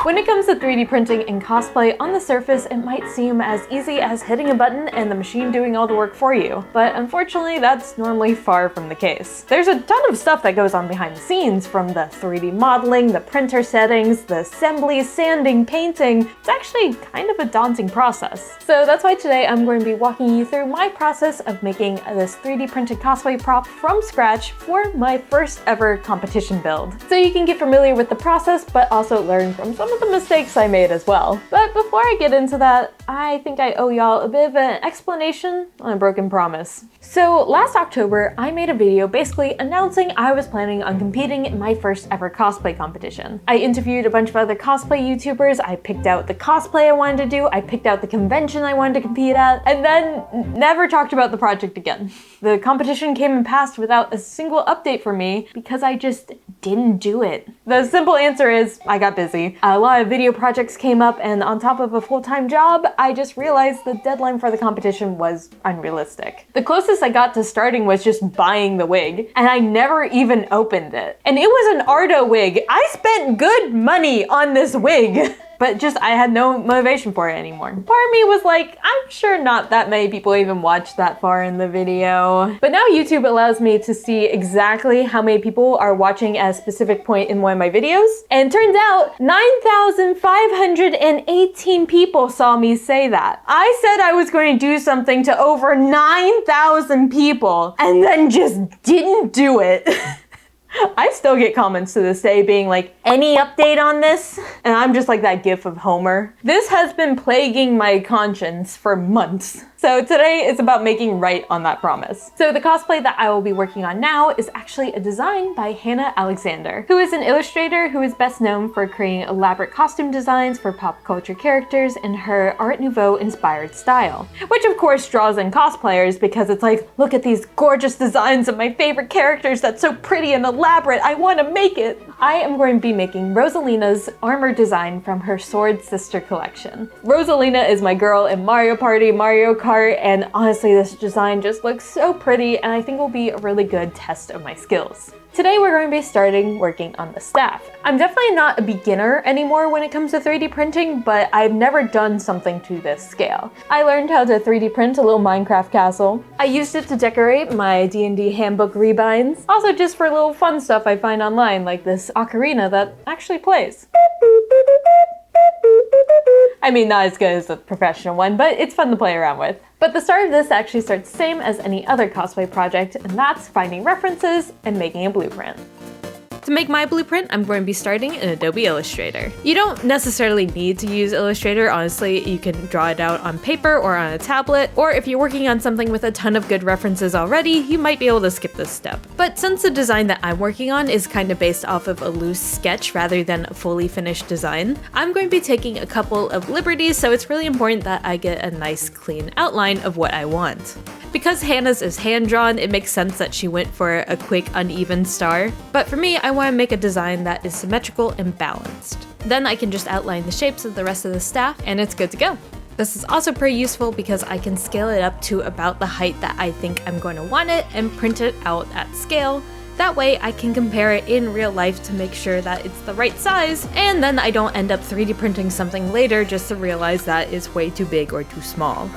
When it comes to 3D printing and cosplay, on the surface it might seem as easy as hitting a button and the machine doing all the work for you, but unfortunately that's normally far from the case. There's a ton of stuff that goes on behind the scenes, from the 3D modeling, the printer settings, the assembly, sanding, painting. It's actually kind of a daunting process. So that's why today I'm going to be walking you through my process of making this 3D printed cosplay prop from scratch for my first ever competition build. So you can get familiar with the process, but also learn from some of the mistakes I made as well. But before I get into that, I think I owe y'all a bit of an explanation on a broken promise. So last October, I made a video basically announcing I was planning on competing in my first ever cosplay competition. I interviewed a bunch of other cosplay YouTubers, I picked out the cosplay I wanted to do, I picked out the convention I wanted to compete at, and then never talked about the project again. The competition came and passed without a single update for me because I just didn't do it. The simple answer is I got busy. A lot of video projects came up, and on top of a full-time job, I just realized the deadline for the competition was unrealistic. The closest I got to starting was just buying the wig, and I never even opened it. And it was an Ardo wig. I spent good money on this wig. But just, I had no motivation for it anymore. Part of me was like, I'm sure not that many people even watched that far in the video. But now YouTube allows me to see exactly how many people are watching at a specific point in one of my videos. And it turns out 9,518 people saw me say that. I said I was going to do something to over 9,000 people and then just didn't do it. I still get comments to this day being like, any update on this? And I'm just like that gif of Homer. This has been plaguing my conscience for months. So today is about making right on that promise. So the cosplay that I will be working on now is actually a design by Hannah Alexander, who is an illustrator who is best known for creating elaborate costume designs for pop culture characters in her Art Nouveau inspired style. Which of course draws in cosplayers because it's like, look at these gorgeous designs of my favorite characters that's so pretty and elaborate, I want to make it! I am going to be making Rosalina's armor design from her Sword Sister collection. Rosalina is my girl in Mario Party, Mario Kart, and honestly this design just looks so pretty and I think will be a really good test of my skills. Today we're going to be starting working on the staff. I'm definitely not a beginner anymore when it comes to 3D printing, but I've never done something to this scale. I learned how to 3D print a little Minecraft castle. I used it to decorate my D&D handbook rebinds. Also just for little fun stuff I find online, like this ocarina that actually plays. I mean, not as good as the professional one, but it's fun to play around with. But the start of this actually starts the same as any other cosplay project, and that's finding references and making a blueprint. To make my blueprint, I'm going to be starting in Adobe Illustrator. You don't necessarily need to use Illustrator, honestly, you can draw it out on paper or on a tablet, or if you're working on something with a ton of good references already, you might be able to skip this step. But since the design that I'm working on is kind of based off of a loose sketch rather than a fully finished design, I'm going to be taking a couple of liberties, so it's really important that I get a nice clean outline of what I want. Because Hannah's is hand-drawn, it makes sense that she went for a quick, uneven star. But for me, I want to make a design that is symmetrical and balanced. Then I can just outline the shapes of the rest of the staff, and it's good to go. This is also pretty useful because I can scale it up to about the height that I think I'm going to want it and print it out at scale. That way I can compare it in real life to make sure that it's the right size, and then I don't end up 3D printing something later just to realize that it's way too big or too small.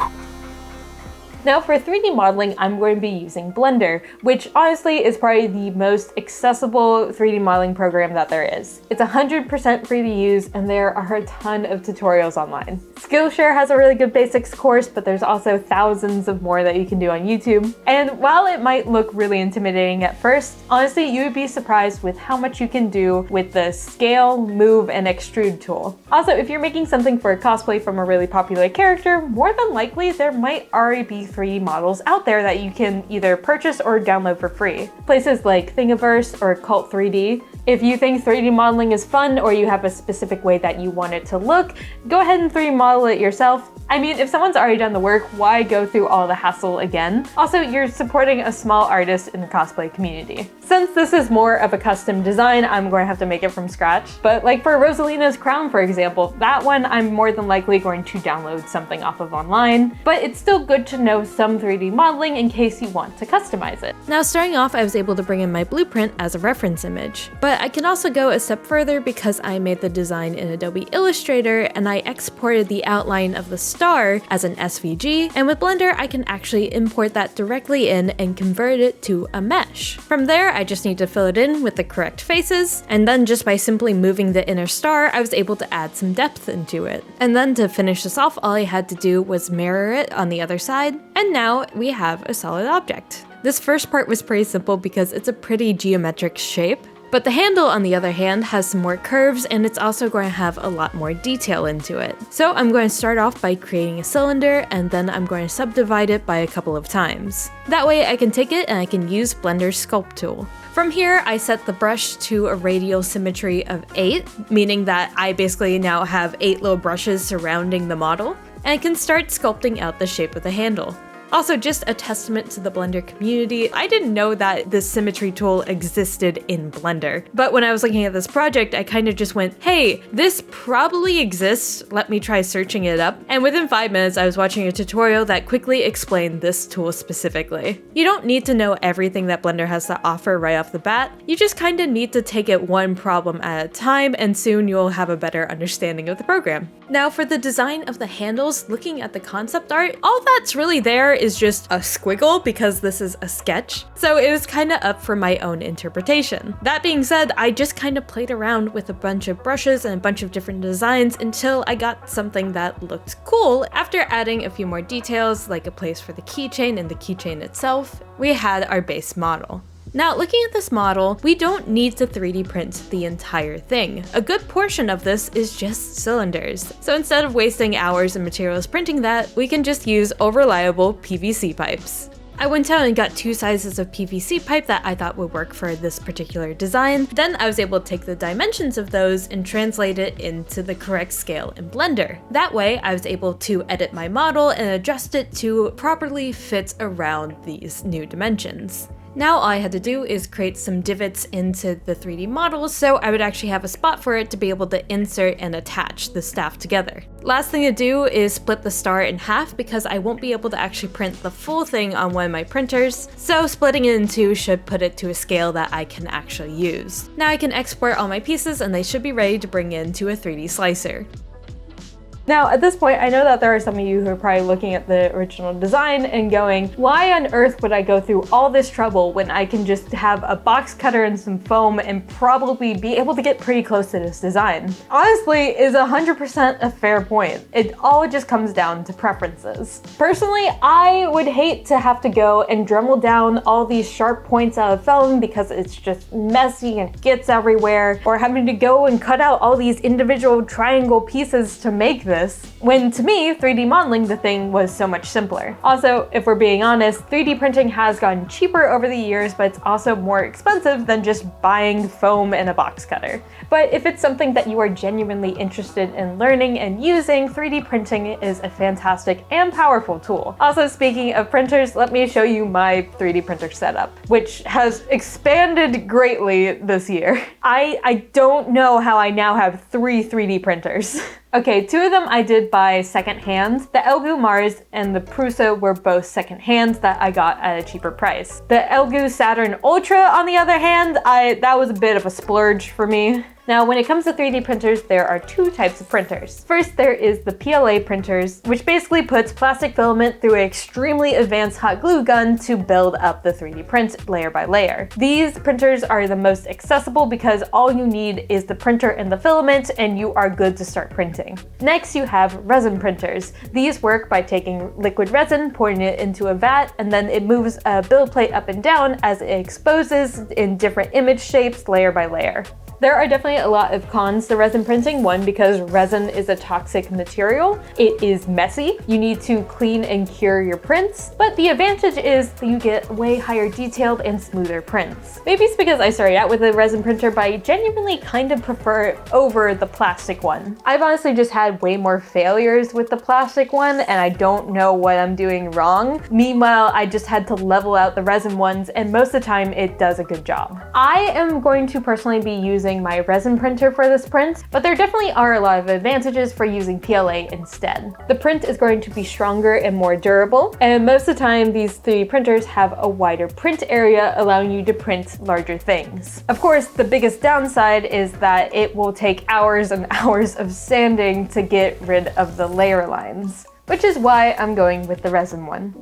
Now for 3D modeling, I'm going to be using Blender, which honestly is probably the most accessible 3D modeling program that there is. It's 100% free to use, and there are a ton of tutorials online. Skillshare has a really good basics course, but there's also thousands of more that you can do on YouTube. And while it might look really intimidating at first, honestly, you would be surprised with how much you can do with the scale, move, and extrude tool. Also, if you're making something for a cosplay from a really popular character, more than likely there might already be 3D models out there that you can either purchase or download for free. Places like Thingiverse or Cult 3D. If you think 3D modeling is fun or you have a specific way that you want it to look, go ahead and 3D model it yourself. I mean, if someone's already done the work, why go through all the hassle again? Also, you're supporting a small artist in the cosplay community. Since this is more of a custom design, I'm going to have to make it from scratch. But like for Rosalina's crown, for example, that one I'm more than likely going to download something off of online, but it's still good to know some 3D modeling in case you want to customize it. Now, starting off, I was able to bring in my blueprint as a reference image, but I can also go a step further because I made the design in Adobe Illustrator and I exported the outline of the star as an SVG, and with Blender, I can actually import that directly in and convert it to a mesh. From there, I just need to fill it in with the correct faces, and then just by simply moving the inner star, I was able to add some depth into it. And then to finish this off, all I had to do was mirror it on the other side, and now we have a solid object. This first part was pretty simple because it's a pretty geometric shape, but the handle, on the other hand, has some more curves and it's also going to have a lot more detail into it. So I'm going to start off by creating a cylinder and then I'm going to subdivide it by a couple of times. That way I can take it and I can use Blender's Sculpt tool. From here, I set the brush to a radial symmetry of 8, meaning that I basically now have 8 little brushes surrounding the model, and I can start sculpting out the shape of the handle. Also, just a testament to the Blender community, I didn't know that this symmetry tool existed in Blender. But when I was looking at this project, I kind of just went, hey, this probably exists, let me try searching it up. And within 5 minutes, I was watching a tutorial that quickly explained this tool specifically. You don't need to know everything that Blender has to offer right off the bat. You just kind of need to take it one problem at a time, and soon you'll have a better understanding of the program. Now, for the design of the handles, looking at the concept art, all that's really there is just a squiggle because this is a sketch, so it was kind of up for my own interpretation. That being said, I just kind of played around with a bunch of brushes and a bunch of different designs until I got something that looked cool. After adding a few more details, like a place for the keychain and the keychain itself, we had our base model. Now, looking at this model, we don't need to 3D print the entire thing. A good portion of this is just cylinders. So instead of wasting hours and materials printing that, we can just use reliable PVC pipes. I went out and got 2 sizes of PVC pipe that I thought would work for this particular design. Then I was able to take the dimensions of those and translate it into the correct scale in Blender. That way, I was able to edit my model and adjust it to properly fit around these new dimensions. Now all I had to do is create some divots into the 3D model so I would actually have a spot for it to be able to insert and attach the staff together. Last thing to do is split the star in half because I won't be able to actually print the full thing on one of my printers, so splitting it in 2 should put it to a scale that I can actually use. Now I can export all my pieces and they should be ready to bring into a 3D slicer. Now, at this point, I know that there are some of you who are probably looking at the original design and going, why on earth would I go through all this trouble when I can just have a box cutter and some foam and probably be able to get pretty close to this design? Honestly, is 100% a fair point. It all just comes down to preferences. Personally, I would hate to have to go and Dremel down all these sharp points out of foam because it's just messy and gets everywhere, or having to go and cut out all these individual triangle pieces to make this, when to me, 3D modeling the thing was so much simpler. Also, if we're being honest, 3D printing has gotten cheaper over the years, but it's also more expensive than just buying foam and a box cutter. But if it's something that you are genuinely interested in learning and using, 3D printing is a fantastic and powerful tool. Also, speaking of printers, let me show you my 3D printer setup, which has expanded greatly this year. I don't know how I now have 3 3D printers. Okay, 2 of them I did buy secondhand. The Elgu Mars and the Prusa were both secondhand that I got at a cheaper price. The Elgu Saturn Ultra, on the other hand, that was a bit of a splurge for me. Now, when it comes to 3D printers, there are 2 types of printers. First, there is the PLA printers, which basically puts plastic filament through an extremely advanced hot glue gun to build up the 3D print layer by layer. These printers are the most accessible because all you need is the printer and the filament, and you are good to start printing. Next, you have resin printers. These work by taking liquid resin, pouring it into a vat, and then it moves a build plate up and down as it exposes in different image shapes layer by layer. There are definitely a lot of cons to resin printing. One, because resin is a toxic material. It is messy. You need to clean and cure your prints. But the advantage is that you get way higher detailed and smoother prints. Maybe it's because I started out with a resin printer, but I genuinely kind of prefer it over the plastic one. I've honestly just had way more failures with the plastic one, and I don't know what I'm doing wrong. Meanwhile, I just had to level out the resin ones, and most of the time it does a good job. I am going to personally be using my resin printer for this print, but there definitely are a lot of advantages for using PLA instead. The print is going to be stronger and more durable, and most of the time these 3D printers have a wider print area, allowing you to print larger things. Of course, the biggest downside is that it will take hours and hours of sanding to get rid of the layer lines, which is why I'm going with the resin one.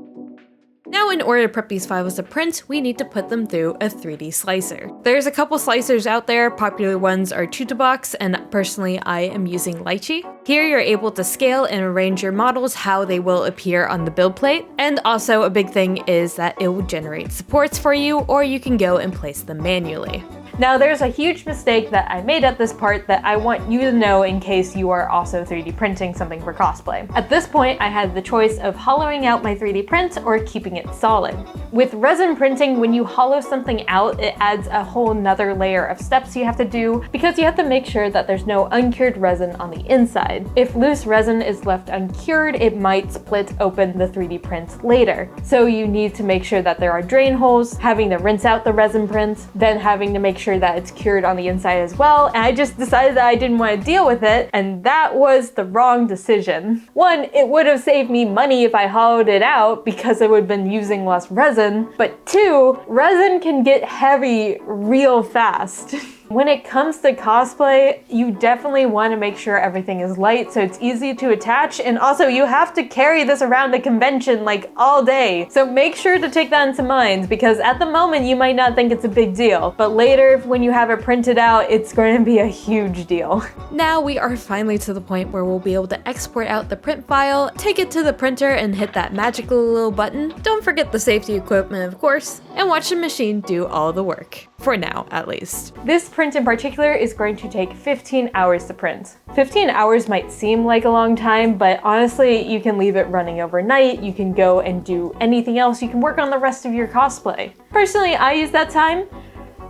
Now, in order to prep these files to print, we need to put them through a 3D slicer. There's a couple slicers out there. Popular ones are Chutabox, and personally I am using Lychee. Here you're able to scale and arrange your models how they will appear on the build plate. And also a big thing is that it will generate supports for you, or you can go and place them manually. Now, there's a huge mistake that I made at this part that I want you to know in case you are also 3D printing something for cosplay. At this point, I had the choice of hollowing out my 3D print or keeping it solid. With resin printing, when you hollow something out, it adds a whole nother layer of steps you have to do because you have to make sure that there's no uncured resin on the inside. If loose resin is left uncured, it might split open the 3D print later. So you need to make sure that there are drain holes, having to rinse out the resin print, then having to make sure that it's cured on the inside as well, and I just decided that I didn't want to deal with it, and that was the wrong decision. One, it would have saved me money if I hollowed it out because I would have been using less resin, but two, resin can get heavy real fast. When it comes to cosplay, you definitely want to make sure everything is light so it's easy to attach, and also you have to carry this around a convention like all day. So make sure to take that into mind because at the moment you might not think it's a big deal, but later when you have it printed out, it's going to be a huge deal. Now we are finally to the point where we'll be able to export out the print file, take it to the printer and hit that magical little button. Don't forget the safety equipment, of course, and watch the machine do all the work. For now, at least. This print in particular is going to take 15 hours to print. 15 hours might seem like a long time, but honestly, you can leave it running overnight, you can go and do anything else, you can work on the rest of your cosplay. Personally, I use that time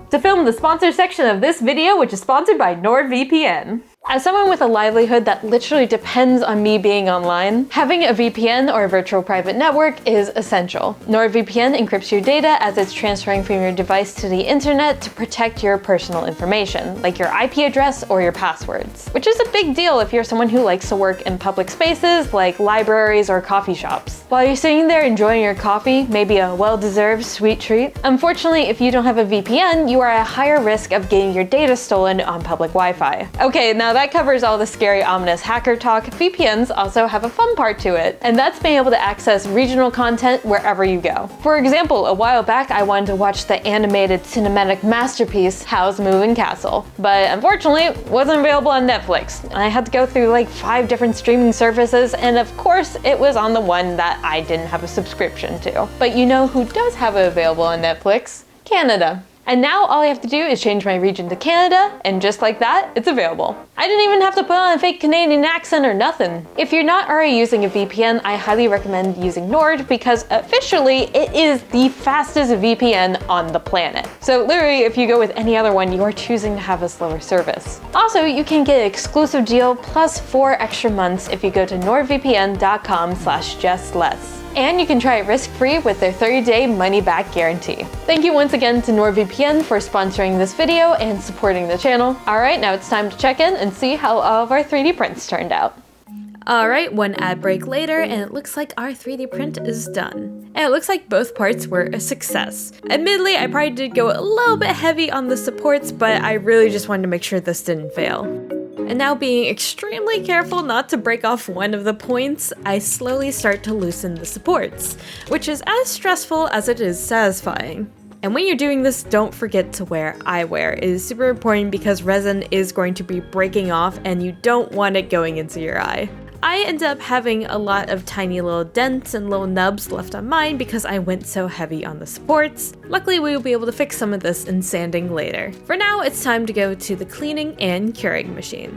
to film the sponsor section of this video, which is sponsored by NordVPN. As someone with a livelihood that literally depends on me being online, having a VPN or a virtual private network is essential. NordVPN encrypts your data as it's transferring from your device to the internet to protect your personal information, like your IP address or your passwords, which is a big deal if you're someone who likes to work in public spaces like libraries or coffee shops. While you're sitting there enjoying your coffee, maybe a well-deserved sweet treat, unfortunately, if you don't have a VPN, you are at a higher risk of getting your data stolen on public Wi-Fi. Okay, now that covers all the scary, ominous hacker talk. VPNs also have a fun part to it, and that's being able to access regional content wherever you go. For example, a while back I wanted to watch the animated cinematic masterpiece Howl's Moving Castle, but unfortunately it wasn't available on Netflix. And I had to go through like 5 different streaming services, and of course it was on the one that I didn't have a subscription to. But you know who does have it available on Netflix? Canada. And now all I have to do is change my region to Canada, and just like that, it's available. I didn't even have to put on a fake Canadian accent or nothing. If you're not already using a VPN, I highly recommend using Nord because officially it is the fastest VPN on the planet. So literally, if you go with any other one, you are choosing to have a slower service. Also, you can get an exclusive deal plus 4 extra months if you go to nordvpn.com/justless. And you can try it risk-free with their 30-day money-back guarantee. Thank you once again to NordVPN for sponsoring this video and supporting the channel. Alright, now it's time to check in and see how all of our 3D prints turned out. Alright, one ad break later, and it looks like our 3D print is done. And it looks like both parts were a success. Admittedly, I probably did go a little bit heavy on the supports, but I really just wanted to make sure this didn't fail. And now, being extremely careful not to break off one of the points, I slowly start to loosen the supports, which is as stressful as it is satisfying. And when you're doing this, don't forget to wear eyewear. It is super important because resin is going to be breaking off and you don't want it going into your eye. I ended up having a lot of tiny little dents and little nubs left on mine because I went so heavy on the supports. Luckily, we will be able to fix some of this in sanding later. For now, it's time to go to the cleaning and curing machine.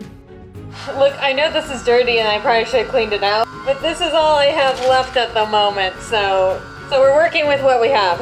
Look, I know this is dirty and I probably should have cleaned it out, but this is all I have left at the moment, so we're working with what we have.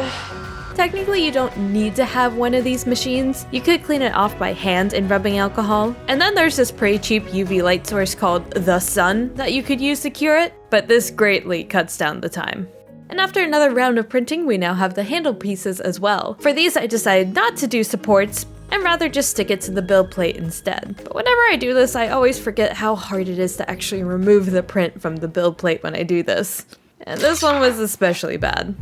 Technically, you don't need to have one of these machines. You could clean it off by hand in rubbing alcohol. And then there's this pretty cheap UV light source called the sun that you could use to cure it, but this greatly cuts down the time. And after another round of printing, we now have the handle pieces as well. For these, I decided not to do supports, and rather just stick it to the build plate instead. But whenever I do this, I always forget how hard it is to actually remove the print from the build plate when I do this. And this one was especially bad.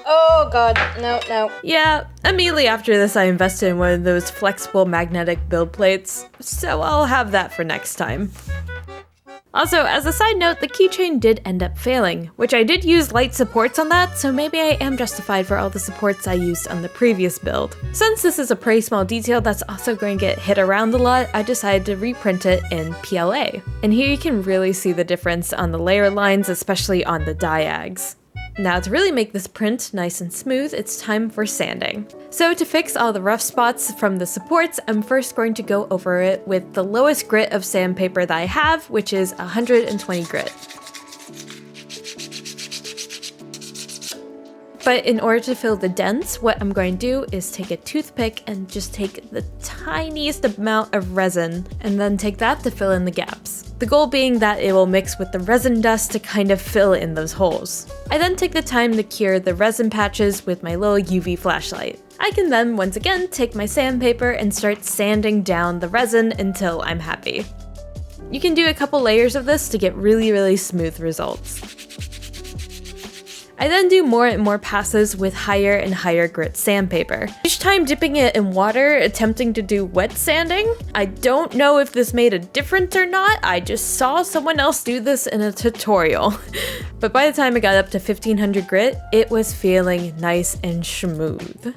Oh god, no. Yeah, immediately after this I invested in one of those flexible magnetic build plates, so I'll have that for next time. Also, as a side note, the keychain did end up failing, which I did use light supports on that, so maybe I am justified for all the supports I used on the previous build. Since this is a pretty small detail that's also going to get hit around a lot, I decided to reprint it in PLA. And here you can really see the difference on the layer lines, especially on the diags. Now to really make this print nice and smooth, it's time for sanding. So to fix all the rough spots from the supports, I'm first going to go over it with the lowest grit of sandpaper that I have, which is 120 grit. But in order to fill the dents, what I'm going to do is take a toothpick and just take the tiniest amount of resin and then take that to fill in the gaps. The goal being that it will mix with the resin dust to kind of fill in those holes. I then take the time to cure the resin patches with my little UV flashlight. I can then once again take my sandpaper and start sanding down the resin until I'm happy. You can do a couple layers of this to get really smooth results. I then do more and more passes with higher and higher grit sandpaper, each time dipping it in water, attempting to do wet sanding. I don't know if this made a difference or not, I just saw someone else do this in a tutorial. But by the time I got up to 1500 grit, it was feeling nice and smooth.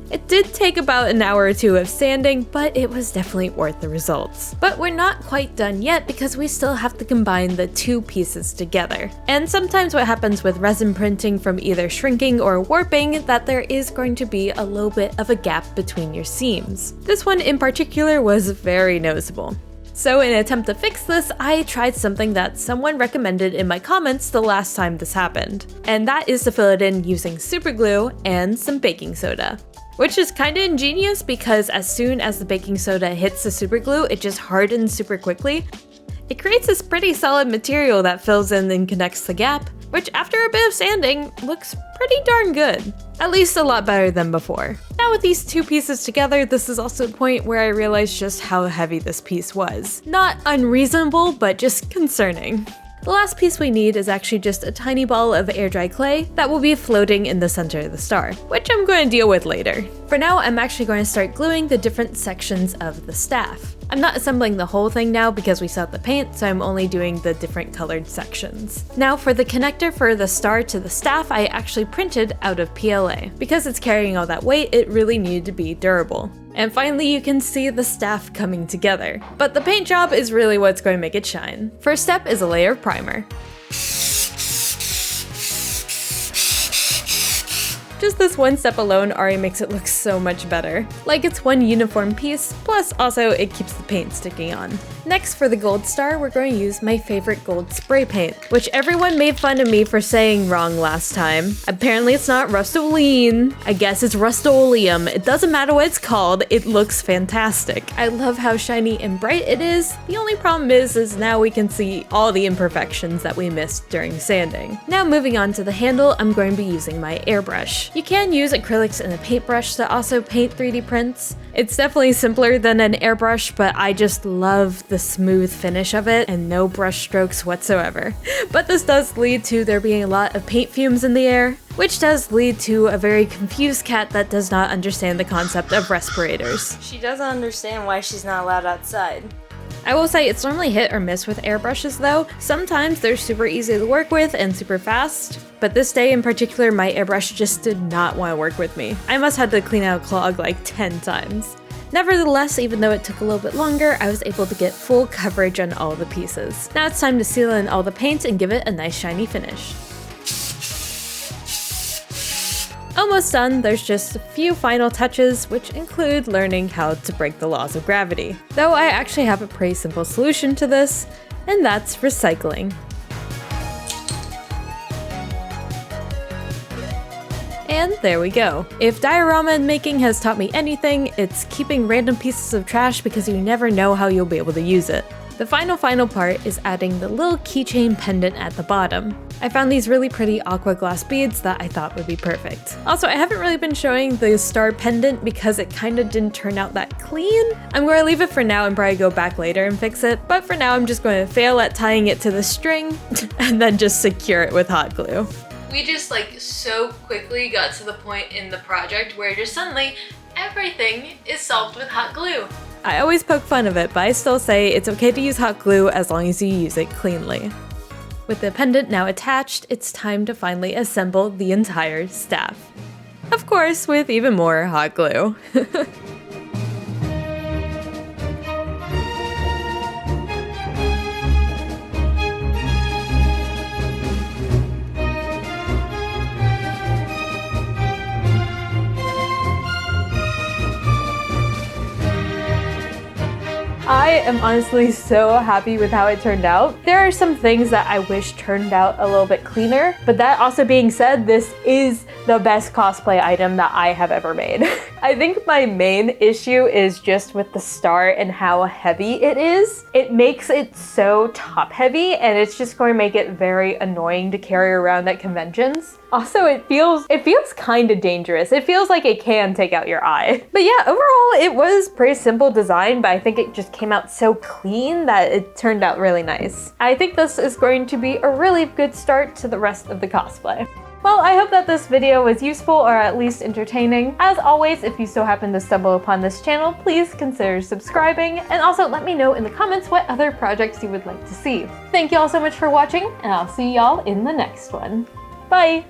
It did take about an hour or two of sanding, but it was definitely worth the results. But we're not quite done yet because we still have to combine the two pieces together. And sometimes what happens with resin printing from either shrinking or warping, that there is going to be a little bit of a gap between your seams. This one in particular was very noticeable. So in an attempt to fix this, I tried something that someone recommended in my comments the last time this happened. And that is to fill it in using super glue and some baking soda. Which is kinda ingenious because as soon as the baking soda hits the super glue, it just hardens super quickly. It creates this pretty solid material that fills in and connects the gap, which after a bit of sanding, looks pretty darn good. At least a lot better than before. Now with these two pieces together, this is also a point where I realized just how heavy this piece was. Not unreasonable, but just concerning. The last piece we need is actually just a tiny ball of air dry clay that will be floating in the center of the star, which I'm going to deal with later. For now, I'm actually going to start gluing the different sections of the staff. I'm not assembling the whole thing now because we still have the paint, so I'm only doing the different colored sections. Now for the connector for the star to the staff, I actually printed out of PLA. Because it's carrying all that weight, it really needed to be durable. And finally, you can see the staff coming together. But the paint job is really what's going to make it shine. First step is a layer of primer. Just this one step alone already makes it look so much better. Like it's one uniform piece, plus also it keeps the paint sticking on. Next, for the gold star, we're going to use my favorite gold spray paint, which everyone made fun of me for saying wrong last time. Apparently it's not Rust-Oleum, I guess it's Rust-Oleum. It doesn't matter what it's called, it looks fantastic. I love how shiny and bright it is. The only problem is now we can see all the imperfections that we missed during sanding. Now moving on to the handle, I'm going to be using my airbrush. You can use acrylics and a paintbrush to also paint 3D prints. It's definitely simpler than an airbrush, but I just love the smooth finish of it and no brush strokes whatsoever. But this does lead to there being a lot of paint fumes in the air, which does lead to a very confused cat that does not understand the concept of respirators. She doesn't understand why she's not allowed outside. I will say it's normally hit or miss with airbrushes though. Sometimes they're super easy to work with and super fast, but this day in particular my airbrush just did not want to work with me. I must have had to clean out a clog like 10 times. Nevertheless, even though it took a little bit longer, I was able to get full coverage on all the pieces. Now it's time to seal in all the paint and give it a nice shiny finish. Almost done, there's just a few final touches, which include learning how to break the laws of gravity. Though I actually have a pretty simple solution to this, and that's recycling. And there we go. If diorama making has taught me anything, it's keeping random pieces of trash because you never know how you'll be able to use it. The final part is adding the little keychain pendant at the bottom. I found these really pretty aqua gloss beads that I thought would be perfect. Also, I haven't really been showing the star pendant because it kinda didn't turn out that clean. I'm going to leave it for now and probably go back later and fix it, but for now I'm just going to fail at tying it to the string and then just secure it with hot glue. We just so quickly got to the point in the project where just suddenly everything is solved with hot glue. I always poke fun of it, but I still say it's okay to use hot glue as long as you use it cleanly. With the pendant now attached, it's time to finally assemble the entire staff. Of course, with even more hot glue. I am honestly so happy with how it turned out. There are some things that I wish turned out a little bit cleaner, but that also being said, this is the best cosplay item that I have ever made. I think my main issue is just with the star and how heavy it is. It makes it so top heavy and it's just going to make it very annoying to carry around at conventions. Also, it feels kind of dangerous. It feels like it can take out your eye. But yeah, overall, it was pretty simple design, but I think it just came out so clean that it turned out really nice. I think this is going to be a really good start to the rest of the cosplay. Well, I hope that this video was useful or at least entertaining. As always, if you so happen to stumble upon this channel, please consider subscribing and also let me know in the comments what other projects you would like to see. Thank you all so much for watching, and I'll see y'all in the next one. Bye!